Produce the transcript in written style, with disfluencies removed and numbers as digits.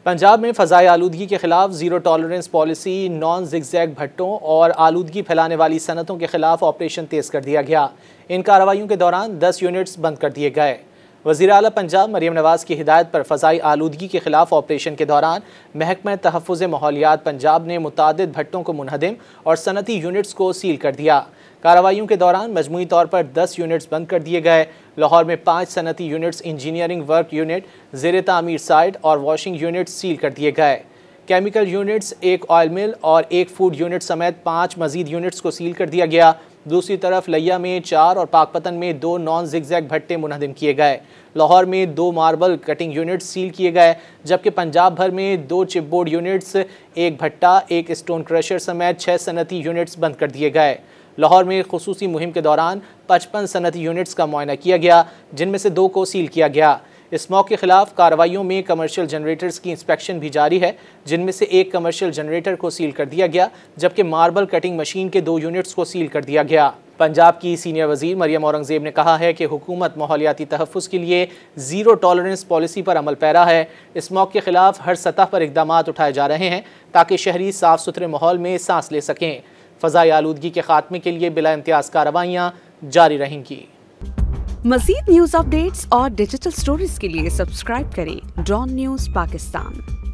पंजाब में फ़ज़ाई आलूदगी के खिलाफ zero tolerance policy, non zigzag भट्टों और आलूदगी फैलाने वाली सनतों के खिलाफ ऑपरेशन तेज़ कर दिया गया। इन कार्रवाइयों के दौरान 10 यूनिट्स बंद कर दिए गए। वज़ीर आला पंजाब मरियम नवाज़ की हिदायत पर फ़ज़ाई आलूदगी के खिलाफ ऑपरेशन के दौरान महकमा तहफ़्फ़ुज़ माहौलियात पंजाब ने मुतादिद भट्टों को मुनहदिम और सनती यूनिट्स को सील कर दिया। कार्रवाइयों के दौरान मजमूई तौर पर 10 यूनिट्स बंद कर दिए गए। लाहौर में 5 सनती यूनिट्स, इंजीनियरिंग वर्क यूनिट, ज़ेर तामीर साइट और वॉशिंग यूनिट्स सील कर दिए गए। केमिकल यूनिट्स, एक ऑयल मिल और एक फूड यूनिट समेत 5 मजीद यूनिट्स को सील कर दिया गया। दूसरी तरफ लिया में 4 और पाकपतन में 2 नॉन ज़िगज़ैग भट्टे मुनहदिम किए गए। लाहौर में 2 मार्बल कटिंग यूनिट्स सील किए गए, जबकि पंजाब भर में 2 चिपबोर्ड यूनिट्स, एक भट्टा, एक स्टोन क्रशर समेत 6 सनती यूनिट्स बंद कर दिए गए। लाहौर में खुसूसी मुहिम के दौरान 55 सनती यूनिट्स का मुआयना किया गया, जिनमें से 2 को सील किया गया। इस मौके के खिलाफ कार्रवाइयों में कमर्शियल जनरेटर्स की इंस्पेक्शन भी जारी है, जिनमें से एक कमर्शियल जनरेटर को सील कर दिया गया, जबकि मार्बल कटिंग मशीन के 2 यूनिट्स को सील कर दिया गया। पंजाब की सीनियर वजीर मरियम औरंगजेब ने कहा है कि हुकूमत माहौलियाती तहफ़्फ़ुज़ के लिए ज़ीरो टॉलरेंस पॉलिसी पर अमल पैरा है। इस मौके के खिलाफ हर सतह पर इक़दामात उठाए जा रहे हैं ताकि शहरी साफ़ सुथरे माहौल में सांस ले सकें। फ़ज़ाई आलूदगी के खात्मे के लिए बिला इम्तियाज़ कार्रवाइयाँ जारी रहेंगी। मज़ीद न्यूज़ अपडेट्स और डिजिटल स्टोरीज के लिए सब्सक्राइब करें डॉन न्यूज़ पाकिस्तान।